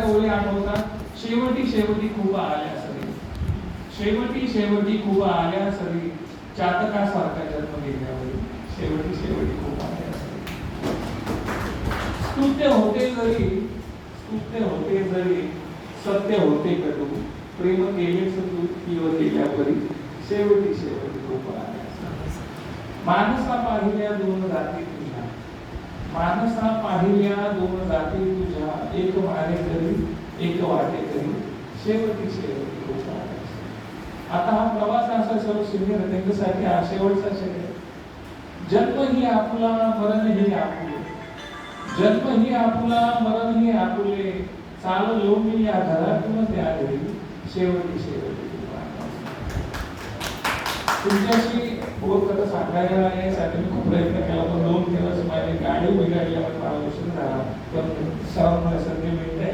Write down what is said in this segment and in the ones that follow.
ओळी आठवतात. शेवटी शेवटी खूप आल्या सरी, शेवटी शेवटी खूप आल्या सरी, चातकासारखा जन्म घेण्यावरी, शेवटी शेवटी खूप आल्या सरी. स्तुत्य होते जरी, स्तुत्य होते जरी, सत्य होते कटू, प्रेम केले सतू किंवा केल्या परी, शेवटी शेवटी खूप आल्या सरी. मानसा पाहिल्या दोन जाती तुझ्या, मानसा पाहिल्या दोन जाती तुझ्या, एक मारे करी एक वाटे करी, शेवटी शेवटी खूप आल्या. आता हा प्रवास असा सर्व सिनियर त्यांच्यासाठी हा शेवटचा शेवट. जन्म ही आपुला मरण ही आपुले, जन्म ही आपुला मरण ही आपुले, चाललो मी या घरातून त्या घरी, शेवटी शेवटी खूप आल्या. तुमच्याशी बोलत सांगायला यासाठी मी खूप प्रयत्न केला, पण 2 दिवस माझी गाडी बिघडल्यावर मला उशीर झाला, पण सर्व मला संधी मिळते.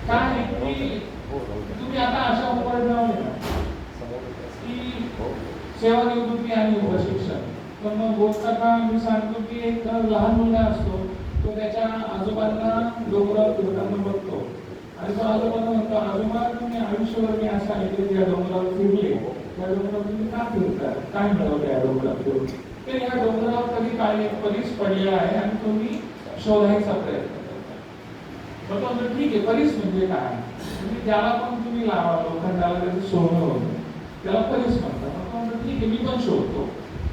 काय की तुम्ही आता अशा उपाय लावले की सेवानिवृत्ती आणि प्रशिक्षण, पण मग बोलताना मी सांगतो की एक लहान मुलगा असतो, तो त्याच्या आजोबांना डोंगरावर फिरताना बघतो आणि तो आजोबांना म्हणतो, आजोबा तुम्ही आयुष्यभर मी असं ऐकले या डोंगरावर फिरले, या डोंगरावर तुम्ही का फिरता, काय मिळवलं या डोंगरावर फिरून? तर या डोंगरावर कधी काय एक परीस पडलेला आहे आणि तुम्ही शोधायचा प्रयत्न करता. मग ठीक आहे, परीस म्हणजे काय? म्हणजे ज्याला पण तुम्ही लावा, लोखंडाला त्याचं सोनं होतं, त्याला परीस म्हणतात. मग ठीक आहे, मी पण शोधतो.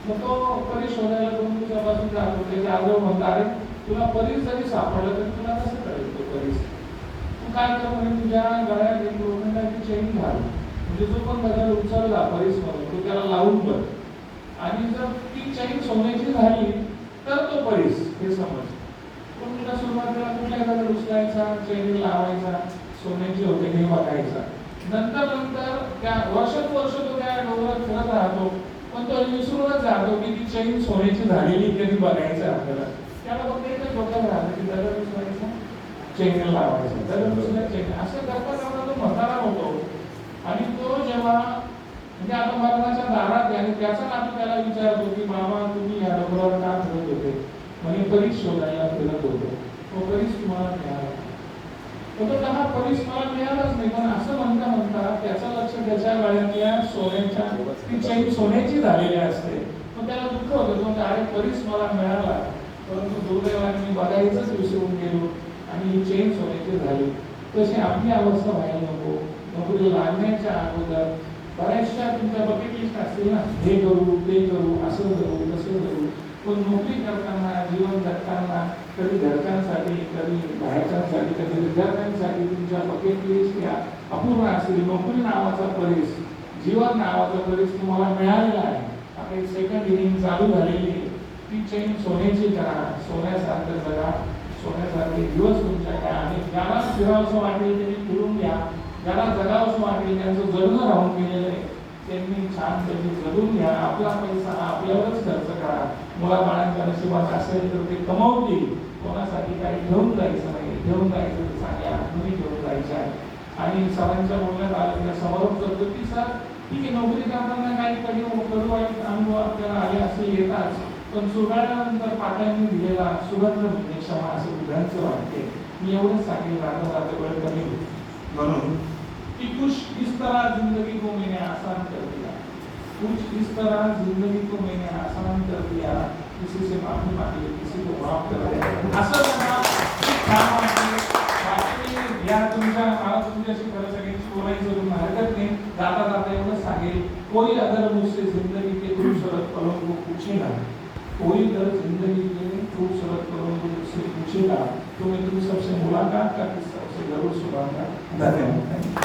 मग तो परीस शोधायला दोन दिवसापासून जातो, त्याचे आजोबा म्हणतात, अरे तुला परीस जरी सापडलं तरी तुला कसं कळेल तो परीस? तू काय कर म्हणजे तुझ्या गळ्यात एक लोखंडाची चेन घाल, म्हणजे जो पण गळ्यात उचलला परीस म्हणून तो त्याला लावून बघ, आणि जर ती चेन सोन्याची झाली तर तो परीस, हे समज. पण तुला सुरुवातीला कुठल्या गळ्यात उचलायचा, चेन लावायचा, सोन्याची होते हे बघायचा. नंतर नंतर त्या वर्षानुवर्ष तो त्या डोंगरात फिरत राहतो, पण तो विसरूनच जातो की ती चेन सोन्याची झालेली कधी बघायचं आपल्याला. त्याला फक्त एकच डोक्यात राहतं की दगड उचलायचा, चेन लावायचा, दगड उचलायचा, चेन, असं करता करता तो म्हातारा होतो. आणि तो जेव्हा म्हणजे आता मरणाच्या दारात आहे आणि त्याचा नातू त्याला विचारतो की मामा तुम्ही या डोंगरावर का फिरत होते? म्हणजे परीस शोधायला फिरत होतो. तो परीस तुम्हाला मिळाला? तो हा परीस मला मिळालाच नाही, पण असं म्हणता म्हणता त्याचं लक्ष त्याच्या गळ्यातल्या सोन्याच्या, ती चेन सोन्याची झालेली असते. मग त्याला दुःख होतं, तो अरे परीस मला मिळाला, परंतु दुर्दैवाने मी बघायचंच विसरून गेलो आणि ही चेन सोन्याची झाली. तशी आपली अवस्था व्हायला नको. नोकरी लागण्याच्या अगोदर बऱ्याचशा तुमच्या बकेट लिस्ट असतील ना, हे करू ते करू, असं करू तसं करू, पण नोकरी करताना, जीवन जगताना कधी घरच्यांसाठी, कधी बाहेरच्यांसाठी, कधी विद्यार्थ्यांसाठी तुमच्या बकेट लिस्ट या अपूर्ण असतील. नोकरी नावाचा परीस, जीवन नावाचा परीस तुम्हाला मिळालेला आहे. आता एक सेकंड इनिंग चालू झालेली आहे, ती चेन सोन्याची करा, सोन्यासारखं जगा, सोन्यासारखे दिवस तुमच्याकडे. आणि ज्याला फिरावंसं वाटेल त्यांनी फिरून घ्या, ज्याला जगावंसं वाटेल त्यांचं जगणं राहून गेलेलं आहे त्यांनी छान त्यांनी जगून घ्या. आपला पैसा आपल्यावरच खर्च करा. मुलाबाळांच्या नशिबात असेल तर ते कमवतील, कोणासाठी काही घेऊन जायचं नाही. घेऊन जायचं तर चांगल्या आठवणी घेऊन जायच्या आहे. आणि सरांच्या बोलण्यात आलं त्या समारोप करतो की सर ठीक आहे, नोकरी करताना काही कडू वाईट अनुभव आपल्याला आले असेल येतात, पण सुगाळल्यानंतर पाट्यांनी दिलेला सुगंध म्हणजे क्षमा, असं बुद्धांचं वाटते. मी एवढंच सांगेल, राहता राहता वेळ कमी म्हणून कि कुछ इस तरह जिंदगी को मैंने आसान कर दिया, कुछ इस तरह जिंदगी को मैंने आसान कर दिया, किसी से माफी मांगी, किसी को माफ कर दिया. असं म्हणा या तुमच्या मला तुमच्याशी खरं सगळ्यांची बोलायची करून हरकत नाही. जाता जाता एवढंच सांगेल, कोई अगर मुझसे जिंदगी के खूबसूरत पलों को पूछेगा, कोई अगर जिंदगी के खूबसूरत पलों को मुझसे पूछेगा, तो मैं तुम सबसे मुलाकात का किस्सा उसे जरूर सुनाऊंगा. धन्यवाद.